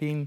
3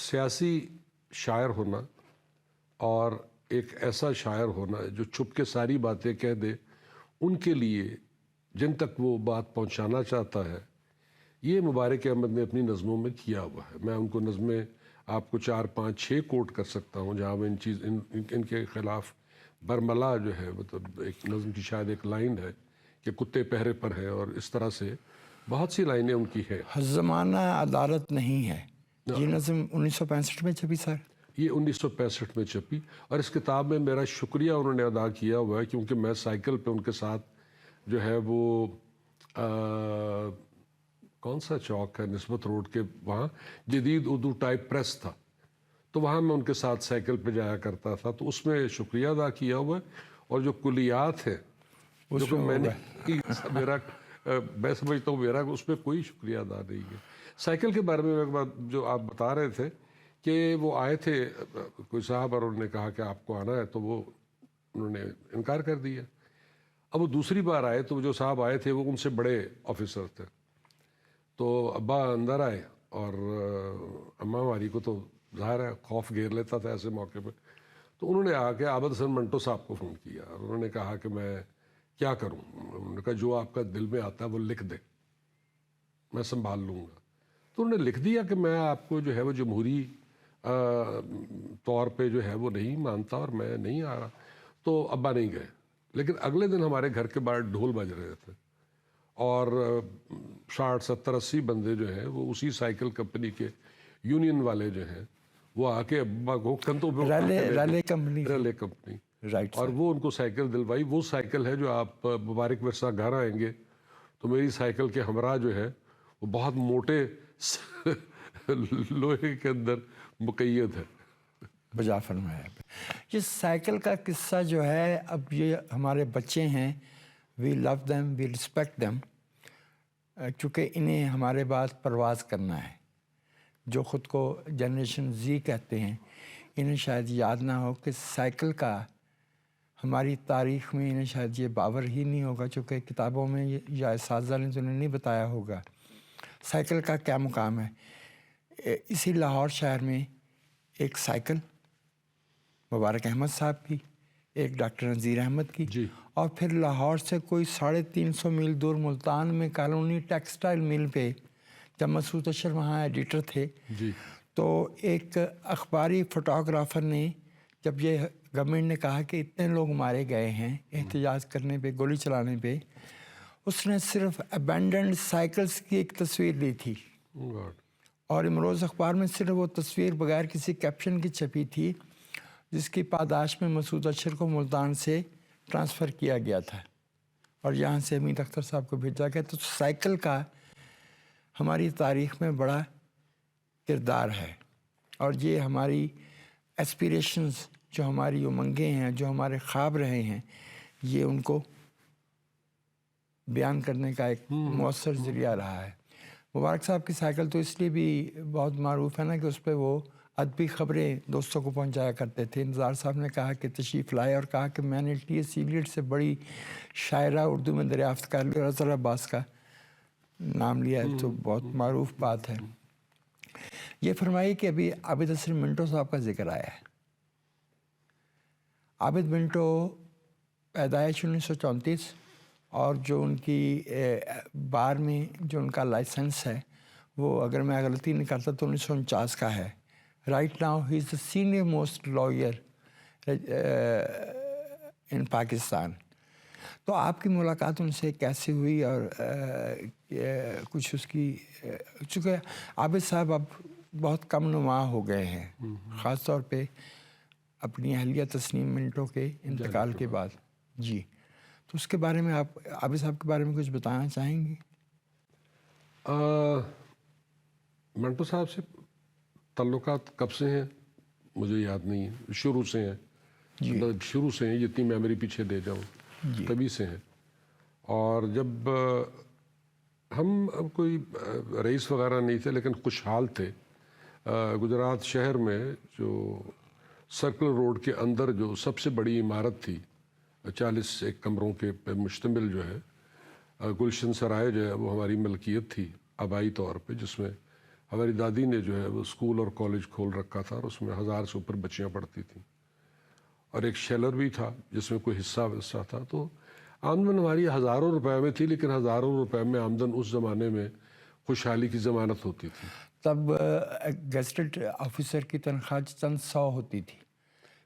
سیاسی شاعر ہونا اور ایک ایسا شاعر ہونا جو چھپ کے ساری باتیں کہہ دے ان کے لیے جن تک وہ بات پہنچانا چاہتا ہے، یہ مبارک احمد نے اپنی نظموں میں کیا ہوا ہے. میں ان کو نظمیں آپ کو 4 5 6 کوٹ کر سکتا ہوں جہاں میں ان کے خلاف برملا جو ہے، مطلب ایک نظم کی شاید ایک لائن ہے کہ کتے پہرے پر ہیں، اور اس طرح سے بہت سی لائنیں ان کی ہیں. زمانہ عدالت نہیں ہے، یہ نظم 1965 میں چھپی سر. یہ 1965 میں چھپی، اور اس کتاب میں میرا شکریہ انہوں نے ادا کیا ہوا ہے کیونکہ میں سائیکل پہ ان کے ساتھ جو ہے وہ کون سا چوک ہے نسبت روڈ کے وہاں جدید اردو ٹائپ پریس تھا، تو وہاں میں ان کے ساتھ سائیکل پہ جایا کرتا تھا، تو اس میں شکریہ ادا کیا ہوا ہے. اور جو کلیات ہیں جو کہ میں نے میرا میں سمجھتا ہوں میرا اس پہ کوئی شکریہ ادا نہیں ہے. سائیکل کے بارے میں ایک بات جو آپ بتا رہے تھے کہ وہ آئے تھے کوئی صاحب اور انہوں نے کہا کہ آپ کو آنا ہے، تو وہ انہوں نے انکار کر دیا. اب وہ دوسری بار آئے تو جو صاحب آئے تھے وہ ان سے بڑے آفیسر تھے، تو ابا اندر آئے اور اماں ہماری کو تو ظاہر ہے خوف گھیر لیتا تھا ایسے موقع پہ، تو انہوں نے آ کے عابد حسن منٹو صاحب کو فون کیا اور انہوں نے کہا کہ میں کیا کروں. انہوں نے کہا جو آپ کا دل میں آتا ہے وہ لکھ دے، میں سنبھال لوں گا. تو انہوں نے لکھ دیا کہ میں آپ کو جو ہے وہ جمہوری طور پہ جو ہے وہ نہیں مانتا اور میں نہیں آ رہا. تو ابا نہیں گئے، لیکن اگلے دن ہمارے گھر کے باہر ڈھول بج رہے تھے اور 60 70 80 بندے جو ہیں وہ اسی سائیکل کمپنی کے یونین والے جو ہیں وہ آ کے ابا کو کندھوں پہ relay company relay company, right اور وہ ان کو سائیکل دلوائی. وہ سائیکل ہے جو آپ مبارک ورثہ گھر آئیں گے تو میری سائیکل کے ہمراہ جو ہے وہ بہت موٹے لوہے کے اندر مقید ہے. بجا فرمایا. یہ سائیکل کا قصہ جو ہے، اب یہ ہمارے بچے ہیں، وی لو دیم، وی رسپیکٹ دیم، چونکہ انہیں ہمارے بعد پرواز کرنا ہے. جو خود کو جنریشن زی کہتے ہیں، انہیں شاید یاد نہ ہو کہ سائیکل کا ہماری تاریخ میں انہیں شاید یہ باور ہی نہیں ہوگا، چونکہ کتابوں میں یا اساتذہ نے تو انہیں نہیں بتایا ہوگا سائیکل کا کیا مقام ہے. اسی لاہور شہر میں ایک سائیکل مبارک احمد صاحب کی، ایک ڈاکٹر نذیر احمد کی، جی. اور پھر لاہور سے کوئی 350 میل دور ملتان میں کالونی ٹیکسٹائل مل پہ جب مسعود اشر وہاں ایڈیٹر تھے، جی. تو ایک اخباری فوٹوگرافر نے جب یہ گورنمنٹ نے کہا کہ اتنے لوگ مارے گئے ہیں احتجاج کرنے پہ، گولی چلانے پہ، اس نے صرف ابینڈنڈ سائیکلز کی ایک تصویر لی تھی اور امروز اخبار میں صرف وہ تصویر بغیر کسی کیپشن کی چھپی تھی، جس کی پاداش میں مسعود اشر کو ملتان سے ٹرانسفر کیا گیا تھا اور یہاں سے امید اختر صاحب کو بھیجا گیا. تو سائیکل کا ہماری تاریخ میں بڑا کردار ہے، اور یہ ہماری ایسپیریشنز، جو ہماری امنگیں ہیں، جو ہمارے خواب رہے ہیں، یہ ان کو بیان کرنے کا ایک مؤثر ذریعہ رہا ہے. مبارک صاحب کی سائیکل تو اس لیے بھی بہت معروف ہے نا کہ اس پہ وہ ادبی خبریں دوستوں کو پہنچایا کرتے تھے. انتظار صاحب نے کہا کہ تشریف لائے اور کہا کہ میں نے ٹی ایس ایلیٹ سے بڑی شاعرہ اردو میں دریافت کر لی اور اظہر عباس کا نام لیا ہے، تو بہت معروف بات ہے. یہ فرمائی کہ ابھی عابد حسن منٹو صاحب کا ذکر آیا ہے. عابد منٹو پیدائش 1934، اور جو ان کی بار میں جو ان کا لائسنس ہے وہ اگر میں غلطی نہیں کرتا تو 1949 کا ہے. Right now he is the senior most lawyer in Pakistan. تو آپ کی ملاقات ان سے کیسے ہوئی اور کچھ اس کی، چونکہ عابد صاحب اب بہت کم نما ہو گئے ہیں، خاص طور پہ اپنی اہلیہ تسنیم منٹو کے انتقال کے بعد. جی، تو اس کے بارے میں آپ عابد صاحب کے بارے میں کچھ بتانا چاہیں گے؟ منٹو صاحب سے تعلقات کب سے ہیں مجھے یاد نہیں ہے، شروع سے ہیں. شروع سے ہیں، جتنی میموری پیچھے دے جاؤں تبھی سے ہیں. اور جب ہم اب کوئی رئیس وغیرہ نہیں تھے لیکن خوشحال تھے، گجرات شہر میں جو سرکل روڈ کے اندر جو سب سے بڑی عمارت تھی 40 کمروں کے پہ مشتمل جو ہے گلشن سرائے جو ہے وہ ہماری ملکیت تھی آبائی طور پہ، جس میں ہماری دادی نے جو ہے وہ اسکول اور کالج کھول رکھا تھا اور اس میں 1000 سے اوپر بچیاں پڑھتی تھیں اور ایک شیلر بھی تھا جس میں کوئی حصہ تھا. تو آمدن ہماری ہزاروں روپے میں تھی, لیکن ہزاروں روپے میں آمدن اس زمانے میں خوشحالی کی ضمانت ہوتی تھی. تب گیزٹڈ آفیسر کی تنخواہ چند 100 ہوتی تھی,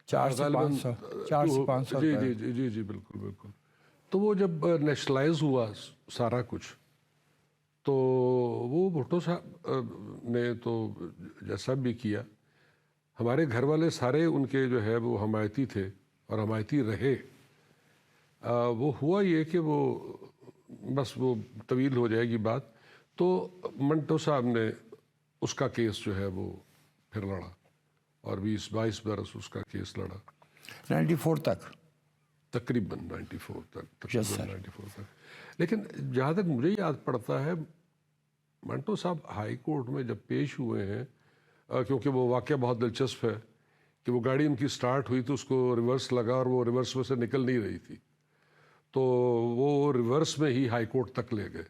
4 سے 500 جی بالکل بالکل. تو وہ جب نیشنلائز ہوا سارا کچھ تو وہ بھٹو صاحب نے تو جیسا بھی کیا, ہمارے گھر والے سارے ان کے جو ہے وہ حمایتی تھے اور حمایتی رہے. وہ ہوا یہ کہ وہ بس وہ طویل ہو جائے گی بات, تو منٹو صاحب نے اس کا کیس جو ہے وہ پھر لڑا اور 20-22 برس اس کا کیس لڑا 94 تک, تقریباً 94 تک. Yes, sir. 94 تک. لیکن جہاں تک مجھے یاد پڑتا ہے منٹو صاحب ہائی کورٹ میں جب پیش ہوئے ہیں, کیونکہ وہ واقعہ بہت دلچسپ ہے کہ وہ گاڑی ان کی سٹارٹ ہوئی تو اس کو ریورس لگا اور وہ ریورس میں سے نکل نہیں رہی تھی, تو وہ ریورس میں ہی ہائی کورٹ تک لے گئے.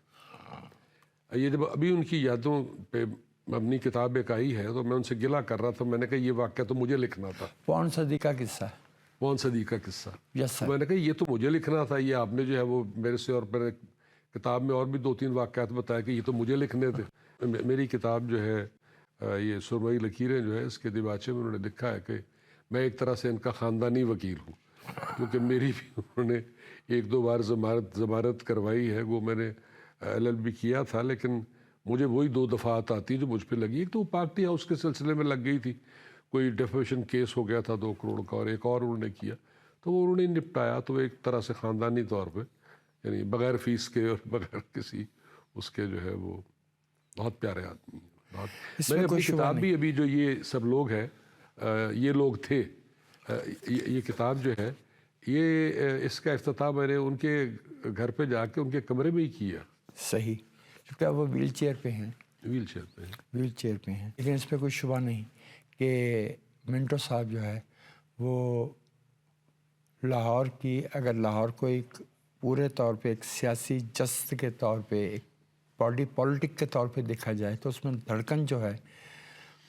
یہ جب ابھی ان کی یادوں پہ مبنی کتاب ایک آئی ہے تو میں ان سے گلہ کر رہا تھا, میں نے کہا یہ واقعہ تو مجھے لکھنا تھا. پون صدی کا قصہ. پون صدی کا قصہ. یس سر. میں نے کہا یہ تو مجھے لکھنا تھا, یہ آپ نے جو ہے وہ میرے سے, اور میں نے کتاب میں اور بھی 2-3 واقعات بتایا کہ یہ تو مجھے لکھنے تھے. میری کتاب جو ہے یہ سرمئی لکیریں جو ہے, اس کے دیباچے میں انہوں نے لکھا ہے کہ میں ایک طرح سے ان کا خاندانی وکیل ہوں, کیونکہ میری بھی انہوں نے 1-2 بار ضمانت کروائی ہے. وہ میں نے LLB کیا تھا, لیکن مجھے وہی 2 دفعات آتی جو مجھ پہ لگی. ایک تو وہ پارٹی ہاؤس کے سلسلے میں لگ گئی تھی, کوئی ڈیفیمیشن کیس ہو گیا تھا 2 کروڑ کا, اور ایک اور انہوں نے کیا, تو وہ انہوں نے نپٹایا. تو ایک طرح سے خاندانی طور پہ, یعنی بغیر فیس کے اور بغیر کسی اس کے جو ہے وہ بہت پیارے آدمی. میں نے اپنی کتاب بھی ابھی جو یہ سب لوگ ہیں یہ لوگ تھے, یہ کتاب جو ہے یہ اس کا افتتاح میں نے ان کے گھر پہ جا کے ان کے کمرے میں ہی کیا. صحیح, کیونکہ وہ ویل چیئر پہ ہیں. ویل چیئر پہ ہیں. لیکن اس پہ کوئی شبہ نہیں کہ منٹو صاحب جو ہے وہ لاہور کی, اگر لاہور کو ایک پورے طور پہ ایک سیاسی جست کے طور پہ, ایک باڈی پولیٹک کے طور پہ دیکھا جائے تو اس میں دھڑکن جو ہے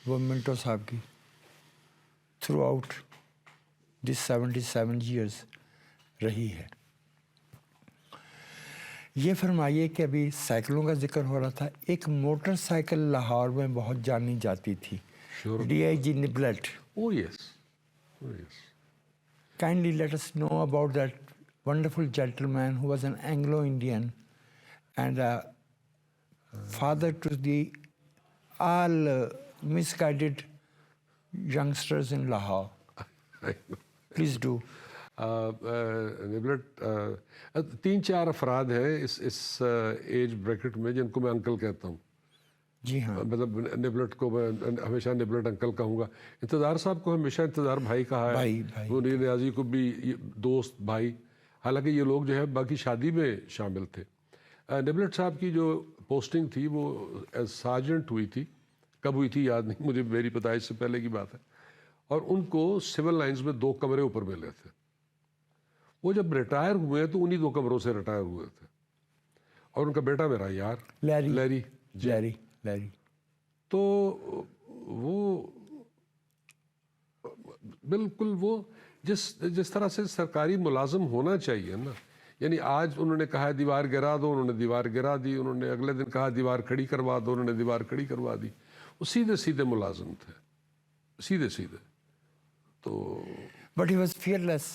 وہ منٹو صاحب کی تھرو آؤٹ دس 77 ایئرس رہی ہے. یہ فرمائیے کہ ابھی سائیکلوں کا ذکر ہو رہا تھا, ایک موٹر سائیکل لاہور میں بہت جانی جاتی تھی, DIG نبلٹ. Oh yes. Kindly let us know about that wonderful gentleman who was an Anglo-Indian and a father to the all misguided youngsters in Lahore. Please do. نبلٹ 3-4 افراد ہیں اس ایج بریکٹ میں جن کو میں انکل کہتا ہوں. جی ہاں, مطلب نبلٹ کو میں ہمیشہ نبلٹ انکل کہوں گا. انتظار صاحب کو ہمیشہ انتظار بھائی کہا ہے, منیر نیازی کو بھی دوست بھائی, حالانکہ یہ لوگ جو ہے باقی شادی میں شامل تھے. نبلٹ صاحب کی جو پوسٹنگ تھی وہ سارجنٹ ہوئی تھی, کب ہوئی تھی یاد نہیں مجھے, میری پیدائش سے پہلے کی بات ہے, اور ان کو سول لائنز میں 2 کمرے اوپر ملے تھے. وہ جب ریٹائر ہوئے تو انہی 2 کمروں سے ریٹائر ہوئے تھے, اور ان کا بیٹا میرا یار لیری. تو وہ بالکل وہ جس طرح سے سرکاری ملازم ہونا چاہیے نا, یعنی آج انہوں نے کہا دیوار گرا دو, انہوں نے دیوار گرا دی, انہوں نے اگلے دن کہا دیوار کھڑی کروا دو, انہوں نے دیوار کھڑی کروا دی. وہ سیدھے ملازم تھے, سیدھے. تو but he was fearless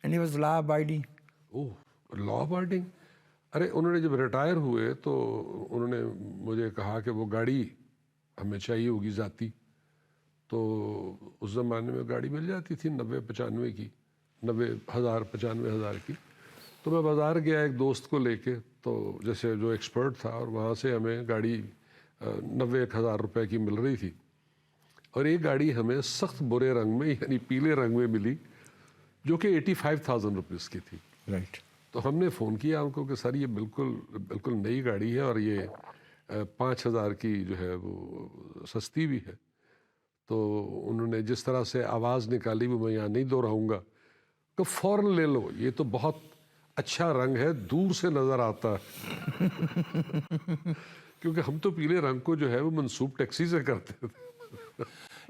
and he was law abiding. law abiding. ارے انہوں نے جب ریٹائر ہوئے تو انہوں نے مجھے کہا کہ وہ گاڑی ہمیں چاہیے ہوگی ذاتی. تو اس زمانے میں گاڑی مل جاتی تھی 90-95 کی, 90,000-95,000 کی. تو میں بازار گیا ایک دوست کو لے کے, تو جیسے جو ایکسپرٹ تھا, اور وہاں سے ہمیں گاڑی 90,000 روپے کی مل رہی تھی, اور ایک گاڑی ہمیں سخت برے رنگ میں یعنی پیلے رنگ میں ملی جو کہ 85,000 روپیز کی تھی. رائٹ. تو ہم نے فون کیا ان کو کہ سر یہ بالکل نئی گاڑی ہے اور یہ 5,000 کی جو ہے وہ سستی بھی ہے. تو انہوں نے جس طرح سے آواز نکالی وہ میں یہاں نہیں دہراؤں گا کہ فوراً لے لو, یہ تو بہت اچھا رنگ ہے, دور سے نظر آتا ہے. کیونکہ ہم تو پیلے رنگ کو جو ہے وہ منسوب ٹیکسی سے کرتے تھے.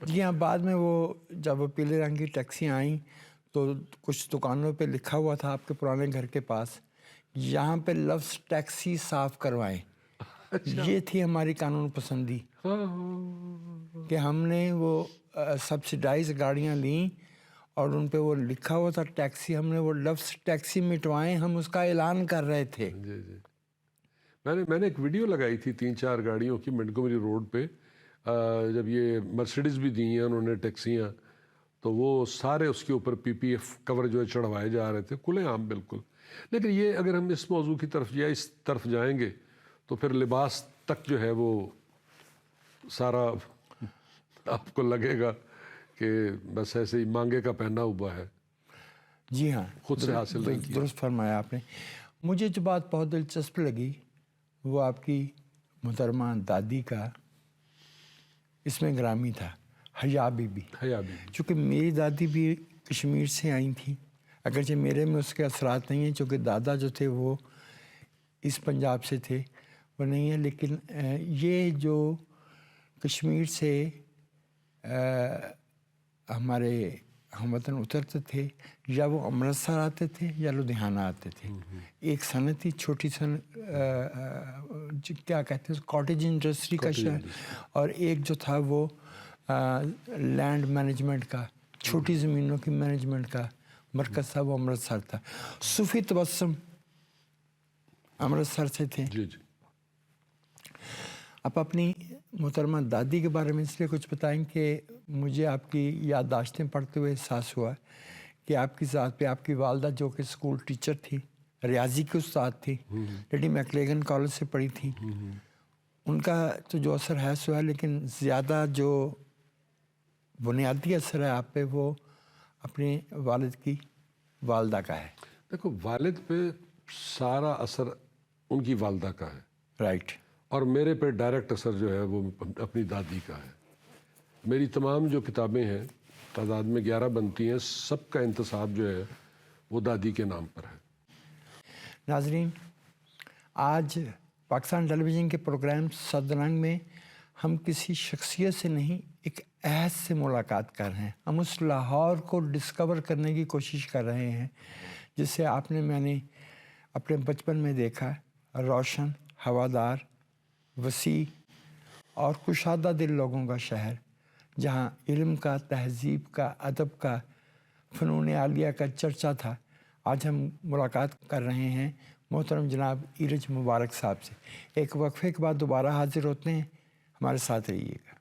جی ہاں، بعد میں وہ جب وہ پیلے رنگ کی ٹیکسیاں آئیں تو کچھ دکانوں پہ لکھا ہوا تھا آپ کے پرانے گھر کے پاس، یہاں پہ لفظ ٹیکسی صاف کروائیں. یہ تھی ہماری قانون پسندی کہ ہم نے وہ سبسڈائز گاڑیاں لیں اور ان پہ وہ لکھا ہوا تھا ٹیکسی، ہم نے وہ لفظ ٹیکسی مٹوائیں، ہم اس کا اعلان کر رہے تھے. جی جی. میں نے ایک ویڈیو لگائی تھی 3-4 گاڑیوں کی منٹگومری روڈ پہ، جب یہ مرسیڈیز بھی دی ہیں انہوں نے ٹیکسیاں، تو وہ سارے اس کے اوپر پی پی ایف کور جو ہے چڑھوائے جا رہے تھے کھلے عام بالکل. لیکن یہ اگر ہم اس موضوع کی طرف یا اس طرف جائیں گے تو پھر لباس تک جو ہے وہ سارا آپ کو لگے گا کہ بس ایسے ہی مانگے کا پہنا ہوا ہے. جی ہاں، خود سے حاصل نہیں کیا. درست فرمایا آپ نے. مجھے جو بات بہت دلچسپ لگی وہ آپ کی محترمہ دادی کا اس میں گرامی تھا، حیا بی بی. چونکہ میری دادی بھی کشمیر سے آئی تھیں، اگرچہ میرے میں اس کے اثرات نہیں ہیں چونکہ دادا جو تھے وہ اس پنجاب سے تھے، وہ نہیں ہے. لیکن یہ جو کشمیر سے ہمارے ہم وطن اترتے تھے یا وہ امرتسر آتے تھے یا لدھیانہ آتے تھے. ایک صنعت تھی، چھوٹی صنعت، کیا کہتے ہیں کاٹیج انڈسٹری کا شہر، اور ایک جو تھا وہ لینڈ مینجمنٹ کا، چھوٹی زمینوں کی مینجمنٹ کا مرکز تھا، وہ امرتسر تھا. صوفی تبسم امرتسر سے تھے. جی جی. آپ اپنی محترمہ دادی کے بارے میں اس لیے کچھ بتائیں کہ مجھے آپ کی یادداشتیں پڑھتے ہوئے احساس ہوا کہ آپ کی ذات پہ آپ کی والدہ جو کہ اسکول ٹیچر تھی، ریاضی کی استاد تھی، لیڈی میکلیگن کالج سے پڑھی تھی، ان کا تو جو اثر ہے سو ہے، لیکن زیادہ جو بنیادی اثر ہے آپ پہ وہ اپنے والد کی والدہ کا ہے. دیکھو، والد پہ سارا اثر ان کی والدہ کا ہے، رائٹ. اور میرے پہ ڈائریکٹ اثر جو ہے وہ اپنی دادی کا ہے. میری تمام جو کتابیں ہیں، تعداد میں 11 بنتی ہیں، سب کا انتصاب جو ہے وہ دادی کے نام پر ہے. ناظرین، آج پاکستان ٹیلی ویژن کے پروگرام صد رنگ میں ہم کسی شخصیت سے نہیں، ایک عہد سے ملاقات کر رہے ہیں. ہم اس لاہور کو ڈسکور کرنے کی کوشش کر رہے ہیں جس سے میں نے اپنے بچپن میں دیکھا، روشن، ہوادار، وسیع اور کشادہ دل لوگوں کا شہر، جہاں علم کا، تہذیب کا، ادب کا، فنون عالیہ کا چرچا تھا. آج ہم ملاقات کر رہے ہیں محترم جناب ایرج مبارک صاحب سے. ایک وقفے کے بعد دوبارہ حاضر ہوتے ہیں، ہمارے ساتھ رہیے گا.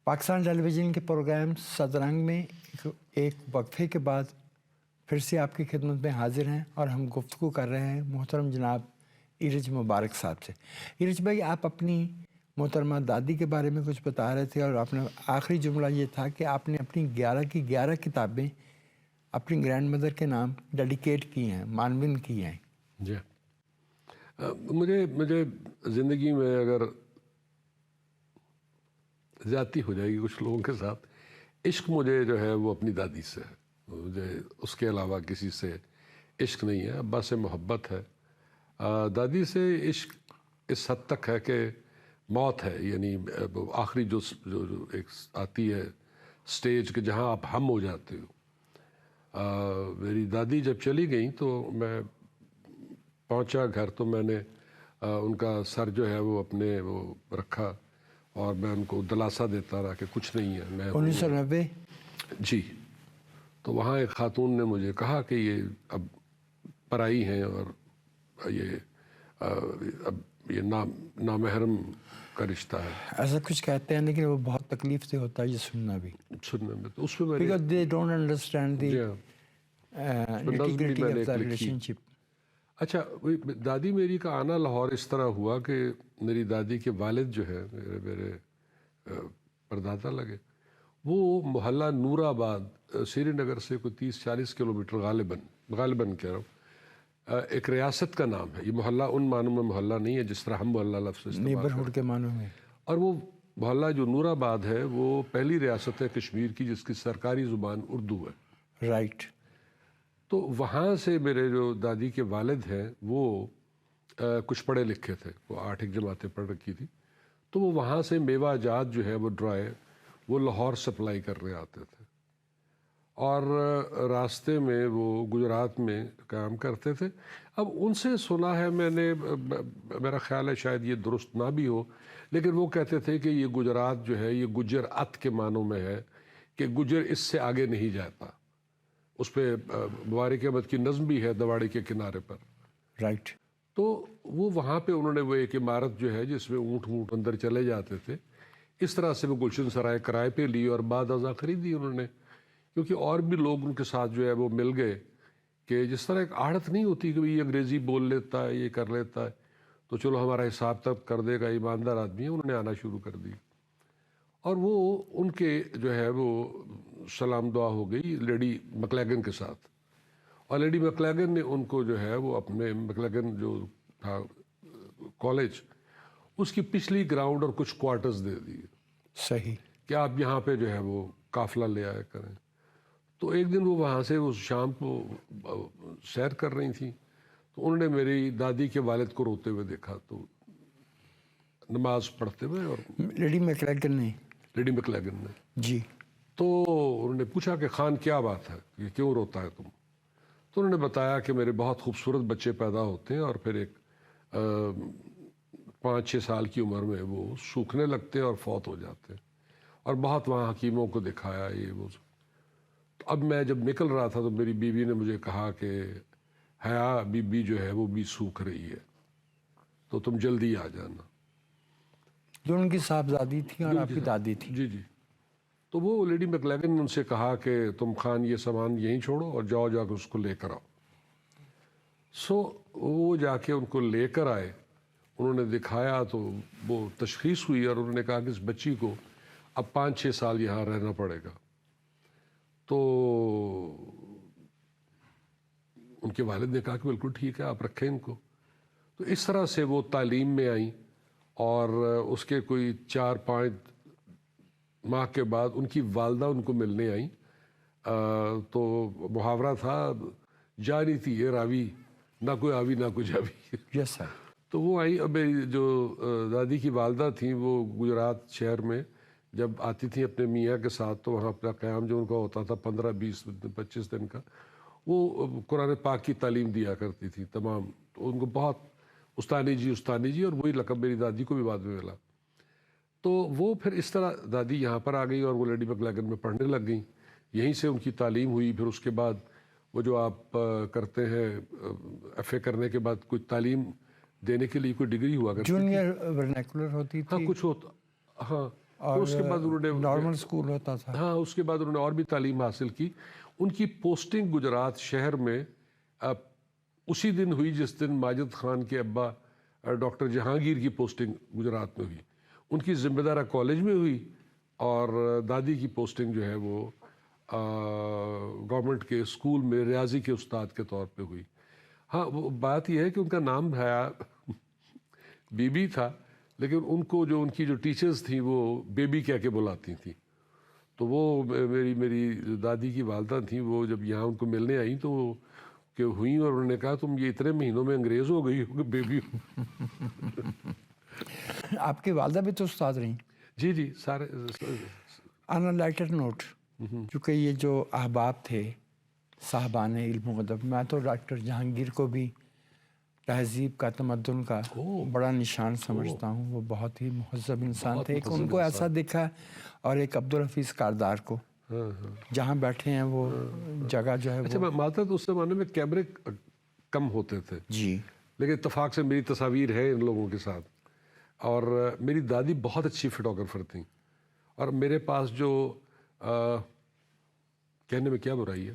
پاکستان ٹیلی ویژن کے پروگرام صد رنگ میں ایک وقفے کے بعد پھر سے آپ کی خدمت میں حاضر ہیں اور ہم گفتگو کر رہے ہیں محترم جناب ایرج مبارک صاحب سے. ایرج بھائی، آپ اپنی محترمہ دادی کے بارے میں کچھ بتا رہے تھے اور آپ نے آخری جملہ یہ تھا کہ آپ نے اپنی 11 کی 11 کتابیں اپنی گرینڈ مدر کے نام ڈیڈیکیٹ کی ہیں، معنون کی ہیں. جی. مجھے زندگی میں اگر زیادتی ہو جائے گی کچھ لوگوں کے ساتھ، عشق مجھے جو ہے وہ اپنی دادی سے ہے. مجھے اس کے علاوہ کسی سے عشق نہیں ہے. ابا سے محبت ہے، دادی سے عشق اس حد تک ہے کہ موت ہے. یعنی آخری جو ایک آتی ہے سٹیج کہ جہاں آپ ہم ہو جاتے ہو. میری دادی جب چلی گئیں تو میں پہنچا گھر تو میں نے ان کا سر جو ہے وہ اپنے وہ رکھا اور میں ان کو دلاسا دیتا رہا کہ کچھ نہیں ہے. میں 1990 جی. تو وہاں ایک خاتون نے مجھے کہا کہ یہ اب پرائی ہیں اور یہ نامحرم کا رشتہ ہے. ایسا کچھ کہتے ہیں لیکن وہ بہت تکلیف سے ہوتا ہے یہ سننا بھی، سننے میں. تو اس میں because they don't understand the nitty-gritty of the relationship. اچھا، دادی میری کا آنا لاہور اس طرح ہوا کہ میری دادی کے والد جو ہے میرے پردادا لگے، وہ محلہ نور آباد سری نگر سے کوئی 30-40 کلومیٹر غالباً کہہ رہا ہوں، ایک ریاست کا نام ہے. یہ محلہ ان معنوں میں محلہ نہیں ہے جس طرح ہم محلہ لفظ استعمال کرتے نیبرہڈ کے معنوں میں. ہیں. اور وہ محلہ جو نور آباد ہے وہ پہلی ریاست ہے کشمیر کی جس کی سرکاری زبان اردو ہے. رائٹ. تو وہاں سے میرے جو دادی کے والد ہیں وہ کچھ پڑھے لکھے تھے، وہ 8 جماعتیں پڑھ رکھی تھی. تو وہ وہاں سے میوہ جات جو ہے وہ ڈرائی وہ لاہور سپلائی کرنے آتے تھے، اور راستے میں وہ گجرات میں کام کرتے تھے. اب ان سے سنا ہے میں نے، میرا خیال ہے شاید یہ درست نہ بھی ہو، لیکن وہ کہتے تھے کہ یہ گجرات جو ہے یہ گجر ات کے معنوں میں ہے کہ گجر اس سے آگے نہیں جاتا. اس پہ مبارک احمد کی نظم بھی ہے دواڑی کے کنارے پر. رائٹ. تو وہ وہاں پہ انہوں نے وہ ایک عمارت جو ہے جس میں اونٹ اندر چلے جاتے تھے، اس طرح سے وہ گلشن سرائے کرائے پہ لی اور بعد ازاں خریدی انہوں نے، کیونکہ اور بھی لوگ ان کے ساتھ جو ہے وہ مل گئے کہ جس طرح ایک عادت نہیں ہوتی کہ یہ انگریزی بول لیتا ہے، یہ کر لیتا ہے تو چلو ہمارا حساب تب کر دے گا، ایماندار آدمی ہے. انہوں نے آنا شروع کر دی، اور وہ ان کے جو ہے وہ سلام دعا ہو گئی لیڈی مکلیگن کے ساتھ. اور لیڈی مکلیگن نے ان کو جو ہے وہ اپنے مکلیگن جو تھا کالج اس کی پچھلی گراؤنڈ اور کچھ کوارٹرز دے دیے. صحیح. کہ آپ یہاں پہ جو ہے وہ قافلہ لے آیا کریں. تو ایک دن وہ وہاں سے وہ شام کو سیر کر رہی تھیں، تو انہوں نے میری دادی کے والد کو روتے ہوئے دیکھا، تو نماز پڑھتے ہوئے. اور لیڈی میکلیگن نے؟ لیڈی مکلیگن نے. جی. تو انہوں نے پوچھا کہ خان کیا بات ہے، کہ کیوں روتا ہے تم؟ تو انہوں نے بتایا کہ میرے بہت خوبصورت بچے پیدا ہوتے ہیں اور پھر ایک 5-6 سال کی عمر میں وہ سوکھنے لگتے ہیں اور فوت ہو جاتے ہیں، اور بہت وہاں حکیموں کو دکھایا یہ وہ. تو اب میں جب نکل رہا تھا تو میری بیوی نے مجھے کہا کہ حیا بی بی جو ہے وہ بھی سوکھ رہی ہے، تو تم جلدی آ جانا. جو ان کی صاحبزادی تھی اور آپ کی دادی تھی. جی جی. تو وہ لیڈی مکلیگن نے ان سے کہا کہ تم خان یہ سامان یہیں چھوڑو اور جاؤ جا کے اس کو لے کر آؤ. سو وہ جا کے ان کو لے کر آئے، انہوں نے دکھایا تو وہ تشخیص ہوئی، اور انہوں نے کہا کہ اس بچی کو اب 5-6 سال یہاں رہنا پڑے گا. تو ان کے والد نے کہا کہ بالکل ٹھیک ہے آپ رکھیں ان کو. تو اس طرح سے وہ تعلیم میں آئیں، اور اس کے کوئی 4-5 ماہ کے بعد ان کی والدہ ان کو ملنے آئیں. تو محاورہ تھا جا رہی تھی یہ راوی، نہ کوئی آوی نہ کوئی جاوی. یس سر. تو وہ آئی. اب میری جو دادی کی والدہ تھیں وہ گجرات شہر میں جب آتی تھیں اپنے میاں کے ساتھ، تو وہاں اپنا قیام جو ان کا ہوتا تھا 15-20-25 دن کا، وہ قرآن پاک کی تعلیم دیا کرتی تھی تمام. تو ان کو بہت استانی جی، اور وہی لقب میری دادی کو بھی بعد میں ملا. تو وہ پھر اس طرح دادی یہاں پر آ گئی اور وہ لیڈی مکلیگن میں پڑھنے لگ گئیں. یہیں سے ان کی تعلیم ہوئی. پھر اس کے بعد وہ جو آپ کرتے ہیں ایف اے کرنے کے بعد کوئی تعلیم دینے کے لیے کوئی ڈگری ہوا کرتی جونیئر ورنیکولر ہوتی تھی. ہاں کچھ ہوتا. ہاں. اور اس کے بعد انہوں نے نارمل اسکول ہوتا تھا. ہاں اس کے بعد انہوں نے اور بھی تعلیم حاصل کی. ان کی پوسٹنگ گجرات شہر میں اسی دن ہوئی جس دن ماجد خان کے ابا ڈاکٹر جہانگیر کی پوسٹنگ گجرات میں ہوئی. ان کی ذمہ دارہ کالج میں ہوئی، اور دادی کی پوسٹنگ جو ہے وہ گورنمنٹ کے اسکول میں ریاضی کے استاد کے طور پہ ہوئی. ہاں وہ بات یہ ہے کہ ان کا نام حیا بی بی تھا، لیکن ان کو جو ان کی جو ٹیچرز تھیں وہ بیبی کہہ کے بلاتی تھیں. تو وہ میری دادی کی والدہ تھیں، وہ جب یہاں ان کو ملنے آئیں تو وہ کہ ہوئیں، اور انہوں نے کہا تم یہ اتنے مہینوں میں انگریز ہو گئی ہو کہ بیبی ہو. آپ کی والدہ بھی تو استاد رہیں؟ جی جی سارے. آن اے لائٹر نوٹ، چونکہ یہ جو احباب تھے صاحبان علم و ادب، میں تو ڈاکٹر جہانگیر کو بھی تہذیب کا، تمدن کا بڑا نشان سمجھتا ہوں. وہ بہت ہی مہذب انسان تھے. ایک ان کو ایسا دکھا، اور ایک عبدالحفیظ کاردار کو جہاں بیٹھے ہیں وہ جگہ جو ہے. اچھا ماتا تو اس زمانے میں کیمرے کم ہوتے تھے جی، لیکن اتفاق سے میری تصاویر ہے ان لوگوں کے ساتھ. اور میری دادی بہت اچھی فوٹوگرافر تھیں، اور میرے پاس جو کہنے میں کیا برائی ہے،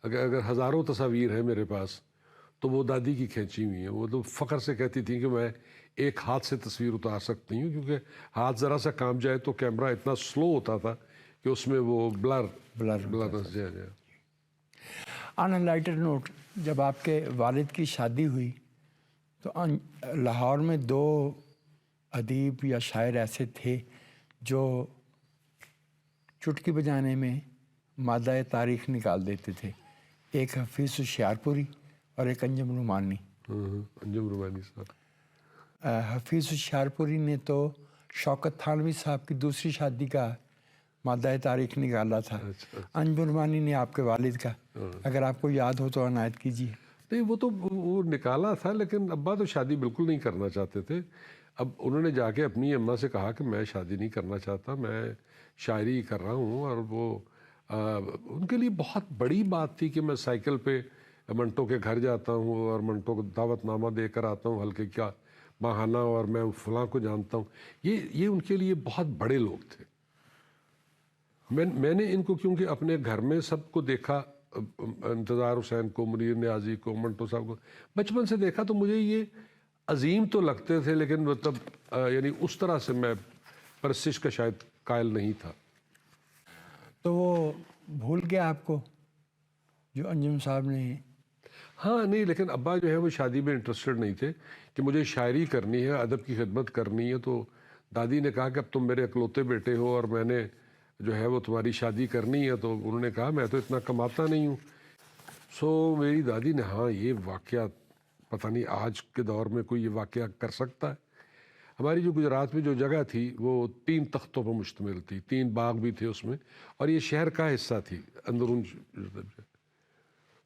اگر ہزاروں تصاویر ہیں میرے پاس تو وہ دادی کی کھینچی ہوئی ہیں. وہ تو فخر سے کہتی تھیں کہ میں ایک ہاتھ سے تصویر اتار سکتی ہوں، کیونکہ ہاتھ ذرا سا کام جائے تو کیمرہ اتنا سلو ہوتا تھا کہ کہ اس میں وہ Blur بلرنس جائے جائے. آن اے لائٹر نوٹ، جب آپ کے والد کی شادی ہوئی تو لاہور میں 2 ادیب یا شاعر ایسے تھے جو چٹکی بجانے میں مادہ تاریخ نکال دیتے تھے. ایک حفیظ ہوشیارپوری اور ایک انجم رومانی. انجم رومانی صاحب. حفیظ ہوشیارپوری نے تو شوکت تھانوی صاحب کی دوسری شادی کا مادہ تاریخ نکالا تھا. انجم رومانی نے آپ کے والد کا. اگر آپ کو یاد ہو تو عنایت کیجیے. نہیں وہ تو وہ نکالا تھا، لیکن ابا تو شادی بالکل نہیں کرنا چاہتے تھے. اب انہوں نے جا کے اپنی اماں سے کہا کہ میں شادی نہیں کرنا چاہتا، میں شاعری کر رہا ہوں. اور وہ ان کے لیے بہت بڑی بات تھی کہ میں سائیکل پہ منٹو کے گھر جاتا ہوں اور منٹو کو دعوت نامہ دے کر آتا ہوں ہلکے کیا ماہانہ، اور میں فلاں کو جانتا ہوں. یہ ان کے لیے بہت بڑے لوگ تھے. میں نے ان کو کیونکہ اپنے گھر میں سب کو دیکھا، انتظار حسین کو، منیر نیازی کو، منٹو صاحب کو بچپن سے دیکھا، تو مجھے یہ عظیم تو لگتے تھے، لیکن مطلب یعنی اس طرح سے میں پرستش کا شاید قائل نہیں تھا. تو وہ بھول گیا آپ کو جو انجم صاحب نے؟ ہاں نہیں، لیکن ابا جو ہے وہ شادی میں انٹرسٹڈ نہیں تھے کہ مجھے شاعری کرنی ہے، ادب کی خدمت کرنی ہے. تو دادی نے کہا کہ اب تم میرے اکلوتے بیٹے ہو اور میں نے جو ہے وہ تمہاری شادی کرنی ہے. تو انہوں نے کہا میں تو اتنا کماتا نہیں ہوں. سو میری دادی نے ہاں یہ واقعہ پتہ نہیں آج کے دور میں کوئی یہ واقعہ کر سکتا ہے. ہماری جو گجرات میں جو جگہ تھی وہ 3 تختوں پر مشتمل تھی، 3 باغ بھی تھے اس میں، اور یہ شہر کا حصہ تھی اندرون.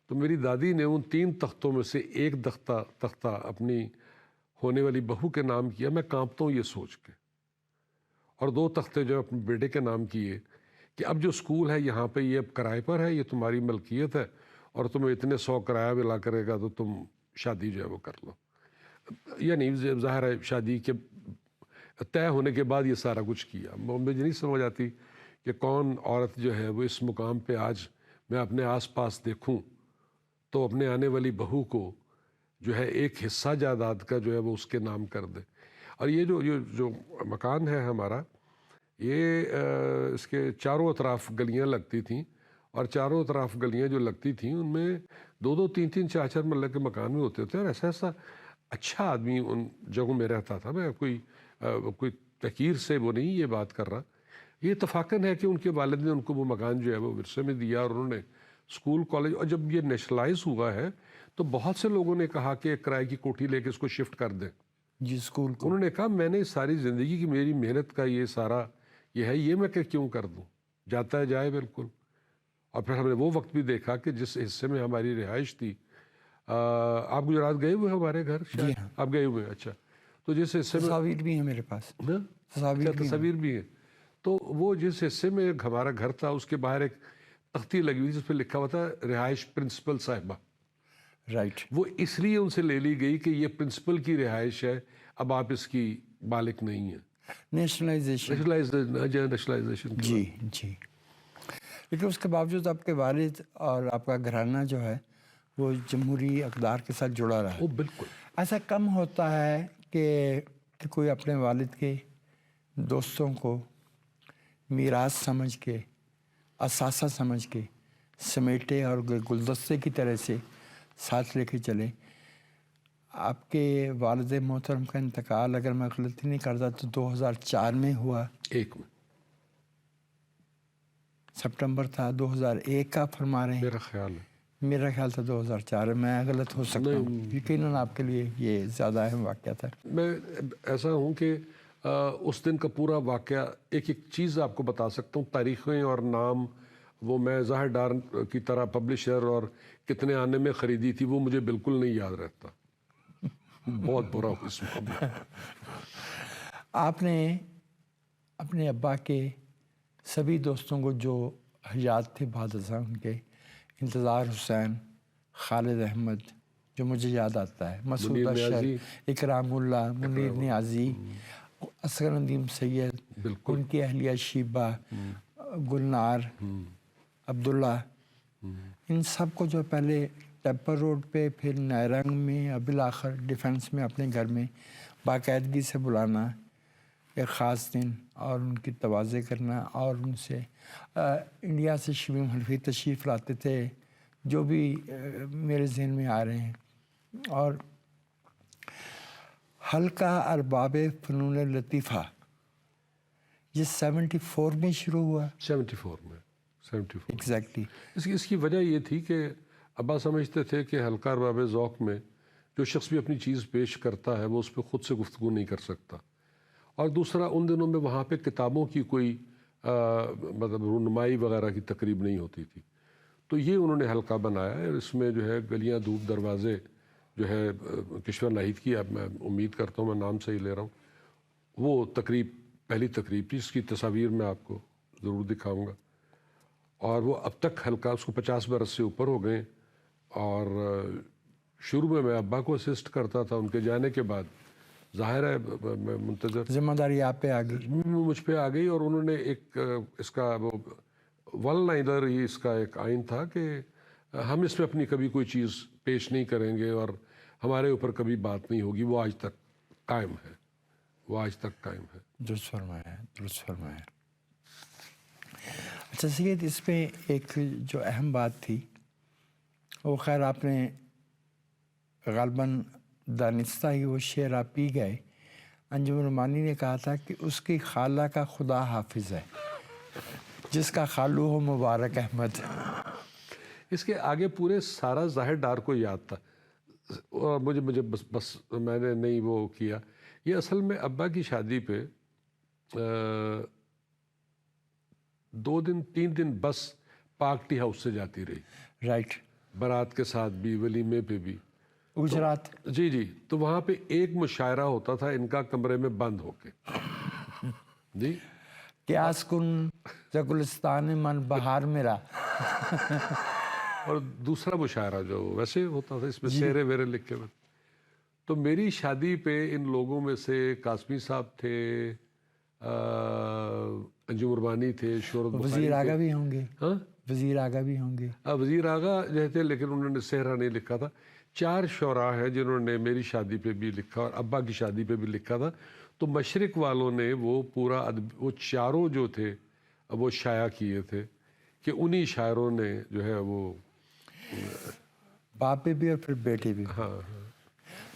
تو میری دادی نے ان 3 تختوں میں سے ایک تختہ اپنی ہونے والی بہو کے نام کیا. میں کانپتا ہوں یہ سوچ کے. اور 2 تختے جو اپنے بیٹے کے نام کیے کہ اب جو اسکول ہے یہاں پہ یہ اب کرائے پر ہے، یہ تمہاری ملکیت ہے، اور تمہیں اتنے 100 کرایہ ملا کرے گا تو تم شادی جو ہے وہ کر لو. یعنی ظاہر ہے شادی کے طے ہونے کے بعد یہ سارا کچھ کیا. مجھے نہیں سمجھ آتی کہ کون عورت جو ہے وہ اس مقام پہ آج میں اپنے آس پاس دیکھوں تو اپنے آنے والی بہو کو جو ہے ایک حصہ جائیداد کا جو ہے وہ اس کے نام کر دے. اور یہ جو مکان ہے ہمارا، یہ اس کے چاروں اطراف گلیاں لگتی تھیں، اور چاروں اطراف گلیاں جو لگتی تھیں ان میں 2-2 3-3 4-4 مرلے کے مکان بھی ہوتے تھے. اور ایسا اچھا آدمی ان جگہوں میں رہتا تھا. میں کوئی تحقیر سے وہ نہیں یہ بات کر رہا. یہ اتفاقاً ہے کہ ان کے والد نے ان کو وہ مکان جو ہے وہ ورثے میں دیا، اور انہوں نے اسکول کالج، اور جب یہ نیشنلائز ہوا ہے تو بہت سے لوگوں نے کہا کہ ایک کرائے کی کوٹھی لے کے اس کو شفٹ کر دیں. جی اسکول کو. انہوں نے کہا میں نے ساری زندگی کی میری محنت کا یہ سارا یہ ہے، یہ میں کہ کیوں کر دوں، جاتا ہے جائے بالکل. اور پھر ہم نے وہ وقت بھی دیکھا کہ جس حصے میں ہماری رہائش تھی، آپ گجرات گئے ہوئے ہمارے گھر شاید؟ جی ہاں. آپ گئے ہوئے؟ اچھا. تو جس حصے میں تصاویر بھی ہیں میرے پاس. تصاویر بھی ہیں. تو وہ جس حصے میں ہمارا گھر تھا اس کے باہر ایک تختی لگی ہوئی جس پہ لکھا ہوا تھا رہائش پرنسپل صاحبہ. رائٹ. وہ اس لیے ان سے لے لی گئی کہ یہ پرنسپل کی رہائش ہے، اب آپ اس کی مالک نہیں ہیں. نیشنلائزیشن. جی جی. لیکن اس کے باوجود آپ کے والد اور آپ کا گھرانہ جو ہے وہ جمہوری اقدار کے ساتھ جڑا رہا. وہ بالکل ایسا کم ہوتا ہے کہ کوئی اپنے والد کے دوستوں کو میراث سمجھ کے، اثاثہ سمجھ کے سمیٹے اور گلدستے کی طرح سے ساتھ لے کے چلے. آپ کے والد محترم کا انتقال اگر میں غلطی نہیں کرتا تو 2004 میں ہوا. 1 میں سپٹمبر تھا 2001 کا فرما رہے ہیں. میرا خیال ہے، میرا خیال تھا 2004. میں غلط ہو سکتا ہوں، یقیناً آپ کے لیے یہ زیادہ اہم واقعہ تھا. میں ایسا ہوں کہ اس دن کا پورا واقعہ ایک چیز آپ کو بتا سکتا ہوں. تاریخیں اور نام وہ میں ظاہر ڈار کی طرح پبلشر اور کتنے آنے میں خریدی تھی وہ مجھے بالکل نہیں یاد رہتا. بہت برا ہو اس میں. آپ نے اپنے ابا کے سبھی دوستوں کو جو حیات تھے بعد ازاں ان کے، انتظار حسین، خالد احمد جو مجھے یاد آتا ہے، مسعود اشرف، اکرام اللہ، منیر نیازی، اصغر ندیم سید، ان کی اہلیہ شیبہ، گلنار، عبداللہ، ان سب کو جو پہلے ٹیپر روڈ پہ، پھر نیرنگ میں، اب بالآخر ڈیفینس میں اپنے گھر میں باقاعدگی سے بلانا، ایک خاص دن اور ان کی توازے کرنا اور ان سے انڈیا سے شبیم حنفی تشریف لاتے تھے جو بھی میرے ذہن میں آ رہے ہیں. اور حلقہ ارباب فنون لطیفہ یہ 74 میں شروع ہوا. 74 میں 74 ایگزیکٹلی. اس کی وجہ یہ تھی کہ ابا سمجھتے تھے کہ حلقہ ارباب ذوق میں جو شخص بھی اپنی چیز پیش کرتا ہے وہ اس پہ خود سے گفتگو نہیں کر سکتا، اور دوسرا ان دنوں میں وہاں پہ کتابوں کی کوئی مطلب رونمائی وغیرہ کی تقریب نہیں ہوتی تھی. تو یہ انہوں نے حلقہ بنایا ہے، اور اس میں جو ہے گلیاں دھوپ دروازے جو ہے کشور ناہید کی، اب میں امید کرتا ہوں میں نام صحیح لے رہا ہوں، وہ تقریب پہلی تقریب تھی. اس کی تصاویر میں آپ کو ضرور دکھاؤں گا. اور وہ اب تک حلقہ اس کو 50 برس سے اوپر ہو گئے. اور شروع میں ابا کو اسسٹ کرتا تھا، ان کے جانے کے بعد ظاہر ہے میں منتظر ذمہ داری آپ پہ آ گئی. مجھ پہ آ گئی، اور انہوں نے ایک اس کا وہ ول لائنر ہی اس کا ایک آئین تھا کہ ہم اس میں اپنی کبھی کوئی چیز پیش نہیں کریں گے اور ہمارے اوپر کبھی بات نہیں ہوگی. وہ آج تک قائم ہے، وہ آج تک قائم ہے. درست فرمایا، درست فرمایا. اچھا سید، اس میں ایک جو اہم بات تھی وہ خیر آپ نے غالباً دانستہ ہی وہ شعر آپ پی گئے. انجم نعمانی نے کہا تھا کہ اس کی خالہ کا خدا حافظ ہے، جس کا خالو ہو مبارک احمد. اس کے آگے پورے سارا ظاہر ڈار کو یاد تھا، اور مجھے بس میں نے نہیں وہ کیا. یہ اصل میں ابا کی شادی پہ 2 دن 3 دن بس پاک ٹی ہاؤس سے جاتی رہی، رائٹ. بارات کے ساتھ بھی، ولیمے پہ بھی. گجرات. جی تو وہاں پہ ایک مشاعرہ ہوتا تھا ان کا کمرے میں بند ہو کے. جی قیاس کن گلستان من بہار میرا. اور دوسرا مشاعرہ جو ویسے ہوتا تھا اس میں سیرے ویرے لکھے ہوئے. تو میری شادی پہ ان لوگوں میں سے قاسمی صاحب تھے، انجم عربانی تھے، شہرت بخاری وزیر آگا تھے. بھی ہوں گے. ہاں وزیر آگا بھی ہوں گے. وزیر آگا جو تھے، لیکن انہوں نے صحرا نہیں لکھا تھا. 4 شعراء ہیں جنہوں نے میری شادی پہ بھی لکھا اور ابا کی شادی پہ بھی لکھا تھا. تو مشرق والوں نے وہ پورا وہ چاروں جو تھے وہ شائع کیے تھے کہ انہی شاعروں نے جو ہے وہ باپ پہ بھی اور پھر بیٹے بھی. ہاں.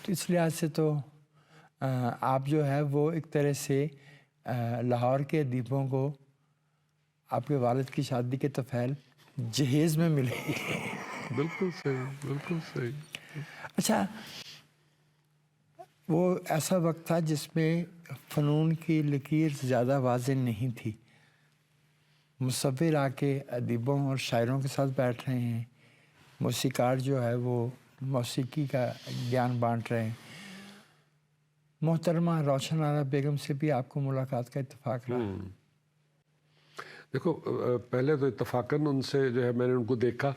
تو اس لحاظ سے تو آپ جو ہے وہ ایک طرح سے لاہور کے ادیبوں کو آپ کے والد کی شادی کے طفیل جہیز میں ملے. بالکل صحیح، بالکل صحیح. اچھا، وہ ایسا وقت تھا جس میں فنون کی لکیر زیادہ واضح نہیں تھی. مصور آ کے ادیبوں اور شاعروں کے ساتھ بیٹھ رہے ہیں، موسیقار جو ہے وہ موسیقی کا گیان بانٹ رہے ہیں. محترمہ روشن آرا بیگم سے بھی آپ کو ملاقات کا اتفاق رہا. دیکھو پہلے تو اتفاقاً ان سے جو ہے میں نے ان کو دیکھا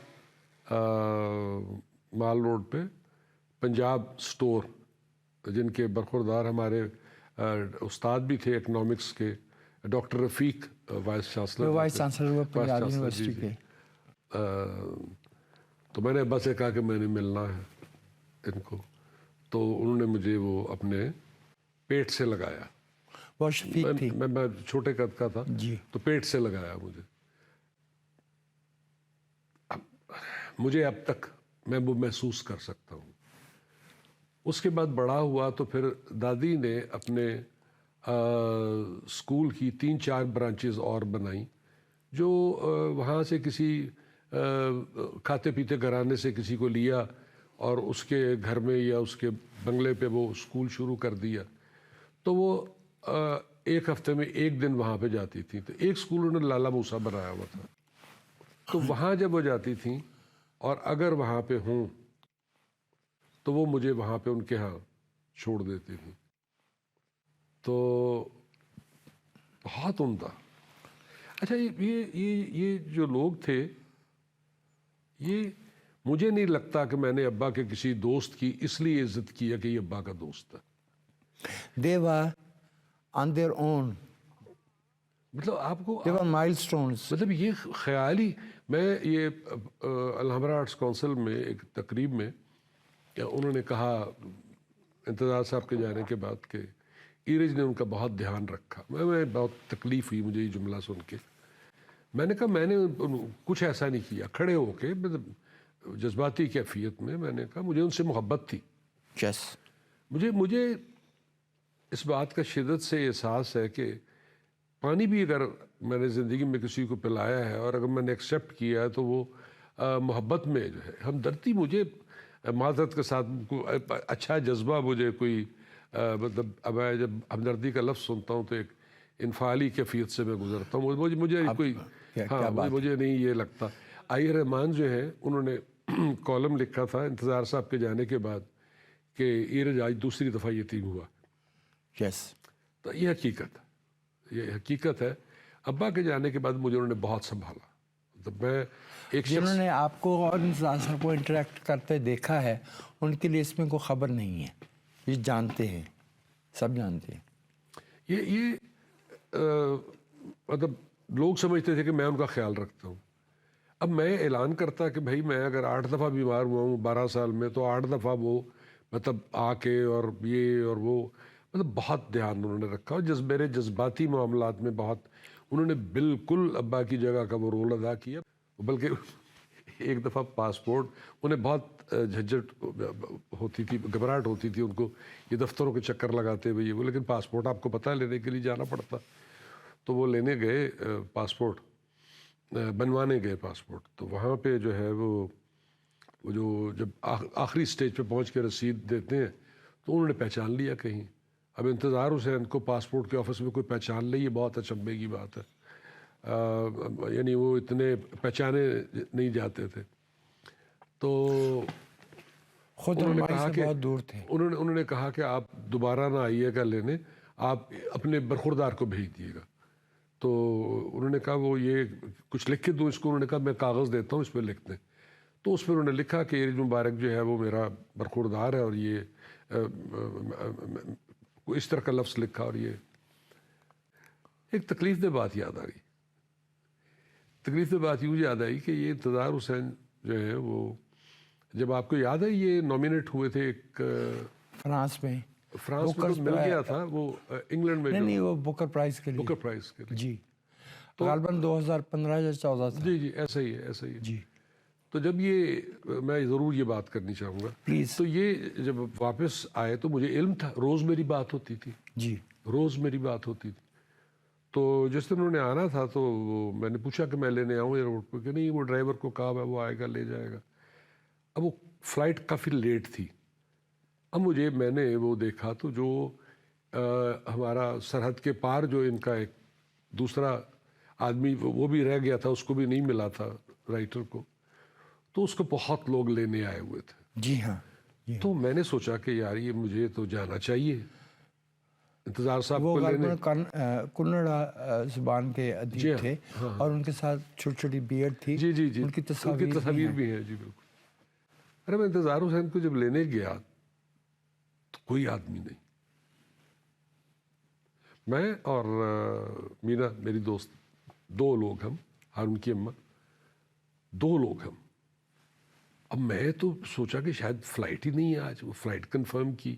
مال روڈ پہ پنجاب سٹور، جن کے برخوردار ہمارے استاد بھی تھے اکنامکس کے، ڈاکٹر رفیق وائس چانسلر. وائس چانسلر ہوئے پنجاب یونیورسٹی کے. تو میں نے ابا سے کہا کہ میں نے ملنا ہے ان کو. تو انہوں نے مجھے وہ اپنے پیٹ سے لگایا. وہ شفیق تھی. میں چھوٹے قد کا تھا جی. تو پیٹ سے لگایا مجھے. مجھے اب تک میں وہ محسوس کر سکتا ہوں. اس کے بعد بڑا ہوا تو پھر دادی نے اپنے اسکول کی 3-4 برانچز اور بنائیں، جو وہاں سے کسی کھاتے پیتے گھرانے سے کسی کو لیا اور اس کے گھر میں یا اس کے بنگلے پہ وہ اسکول شروع کر دیا. تو وہ ایک ہفتے میں 1 دن وہاں پہ جاتی تھیں. تو ایک اسکول انہوں نے لالا موسیٰ بنایا ہوا تھا. تو وہاں جب وہ جاتی تھیں اور اگر وہاں پہ ہوں تو وہ مجھے وہاں پہ ان کے ہاں چھوڑ دیتی تھیں. تو بہت عمدہ. اچھا یہ جو لوگ تھے، یہ مجھے نہیں لگتا کہ میں نے ابا کے کسی دوست کی اس لیے عزت کیا کہ یہ ابا کا دوست ہے. They were on their own. مطلب آپ کو They were milestones. مطلب یہ خیالی. میں یہ الحمرا آرٹس کونسل میں ایک تقریب میں انہوں نے کہا انتظار صاحب کے جانے کے بعد کہ ایرج نے ان کا بہت دھیان رکھا. میں بہت تکلیف ہوئی مجھے یہ جملہ سن کے. میں نے کہا میں نے کچھ ایسا نہیں کیا. کھڑے ہو کے جذباتی کیفیت میں نے کہا مجھے ان سے محبت تھی. یس. مجھے اس بات کا شدت سے احساس ہے کہ پانی بھی اگر میں نے زندگی میں کسی کو پلایا ہے اور اگر میں نے ایکسیپٹ کیا ہے تو وہ محبت میں جو ہے ہمدردی. مجھے معذرت کے ساتھ اچھا جذبہ مجھے کوئی مطلب اب میں جب ہمدردی کا لفظ سنتا ہوں تو ایک انفعالی کیفیت سے میں گزرتا ہوں. مجھے کوئی مجھے نہیں یہ لگتا. عالیہ رحمان جو ہے انہوں نے کالم لکھا تھا انتظار صاحب کے جانے کے بعد کہ ایرج آج دوسری دفعہ یتیم ہوا. یس. تو یہ حقیقت ہے. ابا کے جانے کے بعد مجھے انہوں نے بہت سنبھالا. مطلب میں ایک جنہوں نے آپ کو اور انتظار صاحب کو انٹریکٹ کرتے دیکھا ہے ان کے لیے اس میں کوئی خبر نہیں ہے. یہ جانتے ہیں, سب جانتے ہیں. یہ مطلب لوگ سمجھتے تھے کہ میں ان کا خیال رکھتا ہوں. اب میں اعلان کرتا کہ بھائی میں اگر 8 دفعہ بیمار ہوا ہوں 12 سال میں تو 8 دفعہ وہ مطلب آ کے اور یہ اور وہ مطلب بہت دھیان انہوں نے رکھا. اور میرے جذباتی معاملات میں بہت انہوں نے بالکل ابا کی جگہ کا وہ رول ادا کیا. بلکہ ایک دفعہ پاسپورٹ انہیں بہت جھجھٹ ہوتی تھی, گھبراہٹ ہوتی تھی ان کو, یہ دفتروں کے چکر لگاتے ہوئے وہ, لیکن پاسپورٹ آپ کو پتہ ہے لینے کے لیے جانا پڑتا. تو وہ لینے گئے پاسپورٹ, بنوانے گئے پاسپورٹ. تو وہاں پہ جو ہے وہ جو جب آخری سٹیج پہ پہنچ کے رسید دیتے ہیں تو انہوں نے پہچان لیا کہیں. اب انتظار حسین کو پاسپورٹ کے آفس میں کوئی پہچان لے یہ بہت اچنبے کی بات ہے. یعنی وہ اتنے پہچانے نہیں جاتے تھے. تو خود انہوں نے ہمارے کہا سے کہ بہت دور تھے. انہوں نے کہا کہ آپ دوبارہ نہ آئیے گا لینے, آپ اپنے برخوردار کو بھیج دیے گا. تو انہوں نے کہا وہ یہ کچھ لکھ کے دوں اس کو. انہوں نے کہا میں کاغذ دیتا ہوں اس پہ لکھ دیں. تو اس پہ انہوں نے لکھا کہ ایرج مبارک جو ہے وہ میرا برخوردار ہے اور یہ اس طرح کا لفظ لکھا. اور یہ ایک تکلیف دہ بات یاد آ گئی. تکلیف دہ بات یوں یاد آئی کہ یہ انتظار حسین جو ہے وہ جب آپ کو یاد ہے یہ نامینیٹ ہوئے تھے ایک فرانس میں تو مل گیا تھا وہ انگلینڈ میں. نہیں وہ بوکر پرائز کے لیے. بوکر پرائز کے لیے جی. غالباً 2015 یا 14 تھا. جی ایسا ہی ہے. جی. تو جب یہ میں ضرور یہ بات کرنی چاہوں گا پلیز. تو یہ جب واپس آئے تو مجھے علم تھا, روز میری بات ہوتی تھی. جی. روز میری بات ہوتی تھی. تو جس دن انہوں نے آنا تھا تو میں نے پوچھا کہ میں لینے آؤں ایئرپورٹ پہ, کہ نہیں وہ ڈرائیور کو کہا ہے وہ آئے گا لے جائے گا. اب وہ فلائٹ کافی لیٹ تھی. اب میں نے وہ دیکھا تو جو ہمارا سرحد کے پار جو ان کا ایک دوسرا آدمی وہ بھی رہ گیا تھا, اس کو بھی نہیں ملا تھا رائٹر کو, تو اس کو بہت لوگ لینے آئے ہوئے تھے. جی ہاں. تو میں نے سوچا کہ یار یہ مجھے تو جانا چاہیے انتظار صاحب وہ کو لینے. کنڑ زبان کے ادیب تھے اور ان کے ساتھ چھوٹی چھوٹی بیئرڈ تھی. جی ان کی تصاویر بھی ہیں. جی بالکل. ارے میں انتظار حسین کو جب لینے گیا تو کوئی آدمی نہیں. میں اور مینا میری دوست, 2 لوگ ہم, ہارون کی اماں, 2 لوگ ہم. اب میں تو سوچا کہ شاید فلائٹ ہی نہیں ہے آج. وہ فلائٹ کنفرم کی.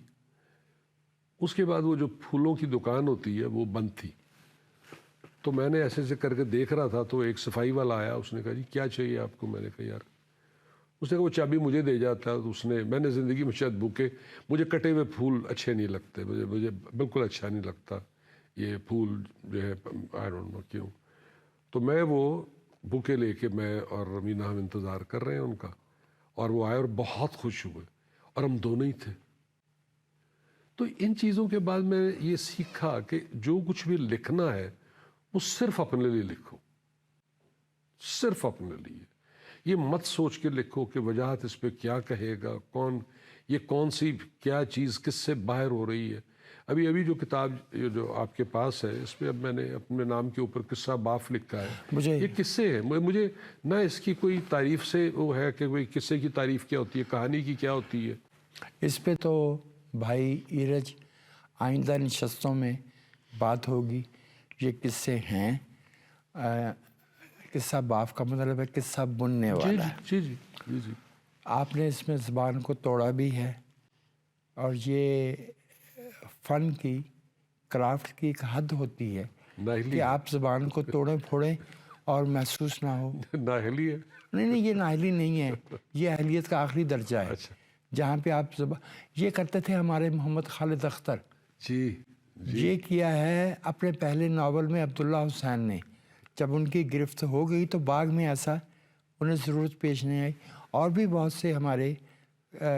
اس کے بعد وہ جو پھولوں کی دکان ہوتی ہے وہ بند تھی. تو میں نے ایسے کر کے دیکھ رہا تھا تو ایک صفائی والا آیا. اس نے کہا جی کیا چاہیے آپ کو. میں نے کہا یار, اس نے کہا وہ چابی مجھے دے جاتا. تو میں نے زندگی میں شاید مجھے کٹے ہوئے پھول اچھے نہیں لگتے. مجھے بالکل اچھا نہیں لگتا یہ پھول جو ہے, آئی ڈونٹ نو کیوں. تو میں وہ بوکے لے کے میں اور مینا ہم انتظار کر رہے ہیں ان کا, اور وہ آئے اور بہت خوش ہوئے, اور ہم دونوں ہی تھے. تو ان چیزوں کے بعد میں یہ سیکھا کہ جو کچھ بھی لکھنا ہے وہ صرف اپنے لیے لکھو, صرف اپنے لیے. یہ مت سوچ کے لکھو کہ وجاہت اس پہ کیا کہے گا, کون سی کیا چیز کس سے باہر ہو رہی ہے. ابھی جو کتاب جو آپ کے پاس ہے اس پہ اب میں نے اپنے نام کے اوپر قصہ باف لکھا ہے. یہ قصے ہیں. مجھے نہ اس کی کوئی تعریف سے وہ ہے کہ کوئی قصے کی تعریف کیا ہوتی ہے, کہانی کی کیا ہوتی ہے. اس پہ تو بھائی ایرج آئندہ نشستوں میں بات ہوگی. یہ قصے ہیں. قصہ باف کا مطلب ہے قصہ بننے والا ہے. جی. آپ نے اس میں زبان کو توڑا بھی ہے, اور یہ فن کی کرافٹ کی ایک حد ہوتی ہے ناہلی کہ آپ زبان کو توڑیں پھوڑیں اور محسوس نہ ہو. ناہلی ہے. نہیں یہ نااہلی نہیں ہے, یہ اہلیت کا آخری درجہ ہے اچھا جہاں پہ آپ یہ کرتے تھے ہمارے محمد خالد اختر. جی یہ کیا ہے اپنے پہلے ناول میں عبداللہ حسین نے. جب ان کی گرفت ہو گئی تو باغ میں ایسا انہیں ضرورت پیش نہیں آئی. اور بھی بہت سے ہمارے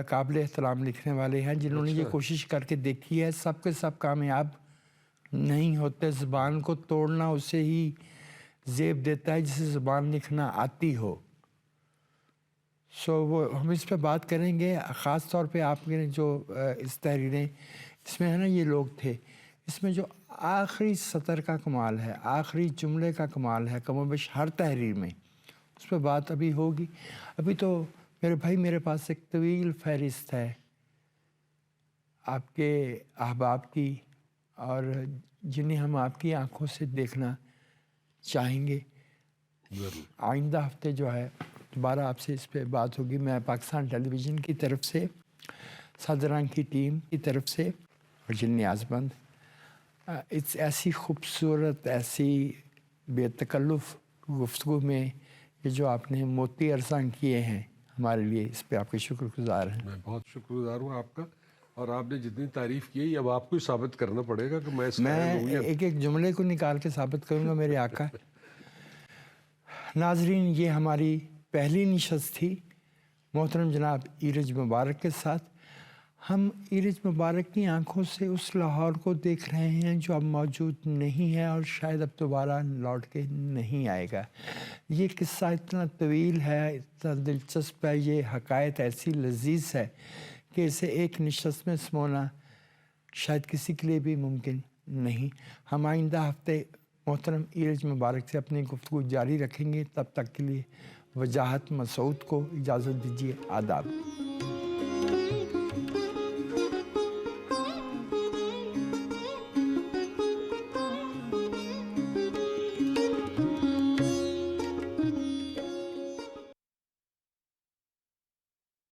قابل احترام لکھنے والے ہیں جنہوں نے یہ کوشش کر کے دیکھی ہے, سب کے سب کامیاب نہیں ہوتے. زبان کو توڑنا اسے ہی زیب دیتا ہے جسے زبان لکھنا آتی ہو. وہ ہم اس پہ بات کریں گے, خاص طور پہ آپ نے جو اس تحریریں اس میں ہے نا یہ لوگ تھے, اس میں جو آخری سطر کا کمال ہے, آخری جملے کا کمال ہے کم و بیش ہر تحریر میں, اس پہ بات ابھی ہوگی. ابھی تو میرے بھائی میرے پاس ایک طویل فہرست ہے آپ کے احباب کی, اور جنہیں ہم آپ کی آنکھوں سے دیکھنا چاہیں گے. آئندہ ہفتے جو ہے دوبارہ آپ سے اس پہ بات ہوگی. میں پاکستان ٹیلی ویژن کی طرف سے, صدران کی ٹیم کی طرف سے, اور جن نیازمند اس ایسی خوبصورت ایسی بے تکلف گفتگو میں یہ جو آپ نے موتی ارساں کیے ہیں ہمارے لیے, اس پہ آپ کے شکر گزار ہیں. میں بہت شکر گزار ہوں آپ کا, اور آپ نے جتنی تعریف کی اب آپ کو ثابت کرنا پڑے گا کہ میں اس کا اہل ہوں یا ایک ایک جملے کو نکال کے ثابت کروں گا میرے آقا. ناظرین, یہ ہماری پہلی نشست تھی محترم جناب ایرج مبارک کے ساتھ. ہم ایرج مبارک کی آنکھوں سے اس لاہور کو دیکھ رہے ہیں جو اب موجود نہیں ہے اور شاید اب دوبارہ لوٹ کے نہیں آئے گا. یہ قصہ اتنا طویل ہے, اتنا دلچسپ ہے, یہ حقائق ایسی لذیذ ہے کہ اسے ایک نشست میں سمونا شاید کسی کے لیے بھی ممکن نہیں. ہم آئندہ ہفتے محترم ایرج مبارک سے اپنی گفتگو جاری رکھیں گے. تب تک کے لیے وجاہت مسعود کو اجازت دیجیے. آداب.